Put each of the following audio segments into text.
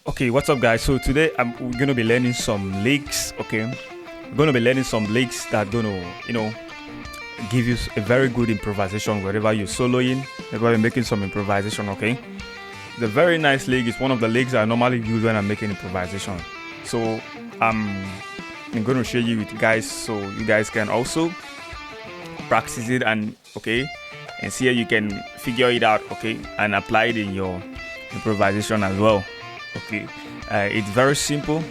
Okay, what's up, guys? So today we're gonna be learning some licks. Okay, we're gonna be learning some licks that are gonna, give you a very good improvisation wherever you're soloing, wherever you're making some improvisation. Okay, the very nice lick is one of the licks I normally use when I'm making improvisation. So I'm gonna share you with guys so you guys can also practice it and see how you can figure it out. Okay, and apply it in your improvisation as well. Okay, it's very simple.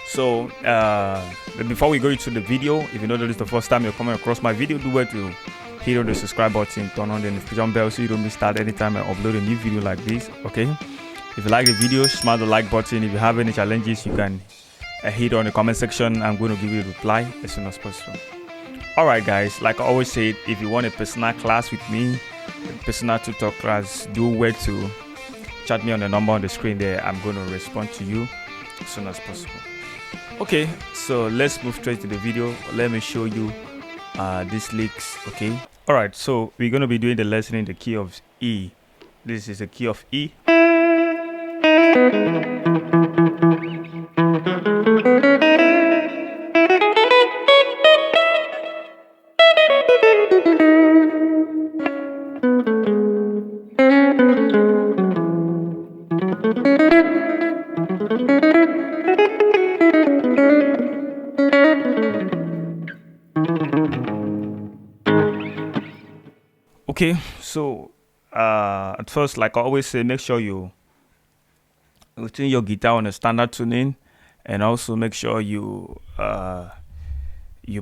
So but before we go into the video, if you know that this is the first time you're coming across my video, do well to hit on the subscribe button, turn on the notification bell so you don't miss out anytime I upload a new video like this. Okay, if you like the video, smash the like button. If you have any challenges, you can hit on the comment section. I'm going to give you a reply as soon as possible. Alright guys, like I always said, if you want a personal class with me, a personal tutor class, do well to chat me on the number on the screen there. I'm going to respond to you as soon as possible. Okay, so let's move straight to the video. Let me show you these licks. Okay, all right, so we're going to be doing the lesson in the key of E. This is the key of E. Okay, so at first, like I always say, make sure you tune your guitar on a standard tuning, and also make sure you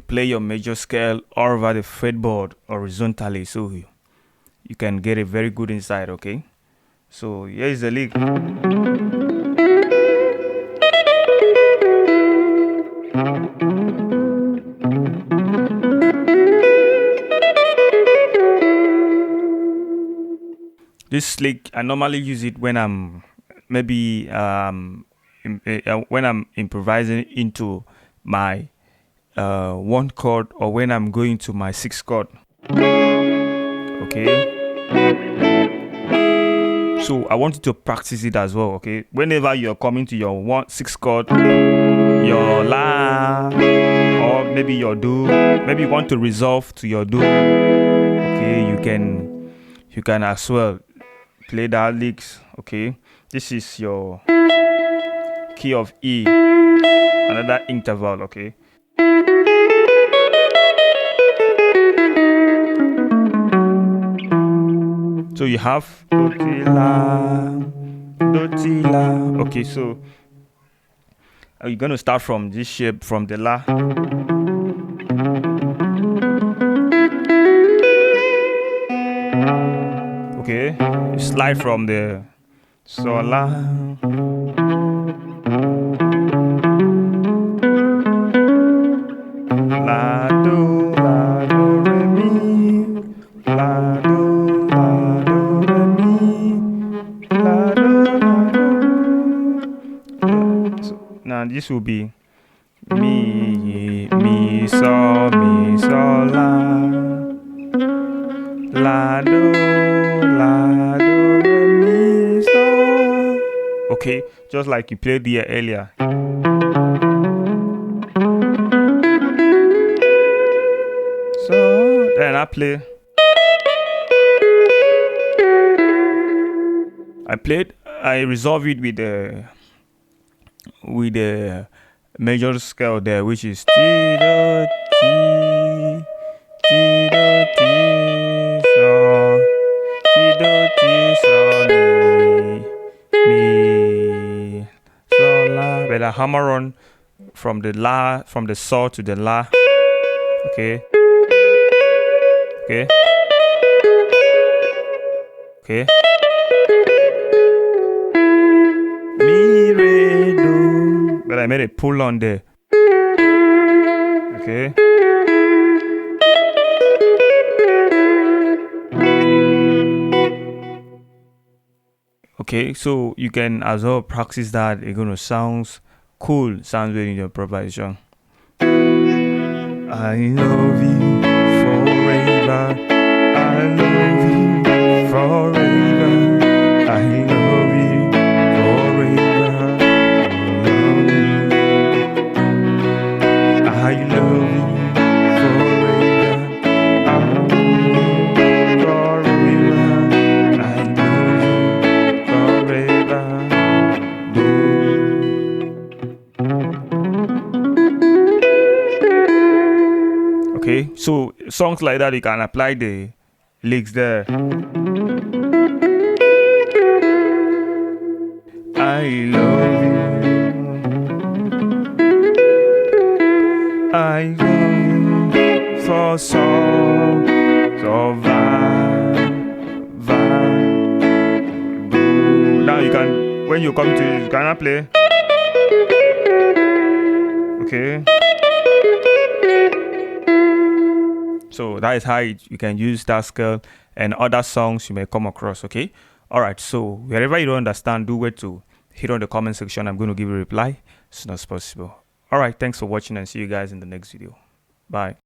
play your major scale over the fretboard horizontally, so you can get a very good insight. Okay, so here is the lick. This lick, I normally use it when I'm maybe when I'm improvising into my 1 chord, or when I'm going to my 6 chord. Okay, so I want you to practice it as well. Okay, whenever you're coming to your 6 chord, your La, or maybe your Do, maybe you want to resolve to your Do. Okay, you can as well play that licks. Okay, this is your key of E, another interval. Okay, so you have do ti la, do ti la. Okay, so you're gonna start from this shape, from the La. Okay, you slide from the So La, La Do Re Mi, La Do Re Mi, La Do. So now this will be Mi So La, La Do Re Mi So. Okay, just like you played here earlier. So then I resolve it with the major scale there, which is Ti Do Ti, Ti Do Ti So, Ti Do Ti So Mi So La. But I hammer on from the La, from the So to the La. Okay. Okay. Okay. Mi Re Do. But I made a pull on there. Okay. Okay, so you can as well practice that. It's gonna sounds cool, sounds good in your improvisation. I love you forever. I love you forever. I love you forever. So songs like that, you can apply the licks there. I love you. I love you for song. So now you can, when you come to it, you cannot play. Okay. So that is how you can use that scale and other songs you may come across. Okay. All right. So wherever you don't understand, do wait to hit on the comment section. I'm going to give you a reply as soon as possible. All right. Thanks for watching and see you guys in the next video. Bye.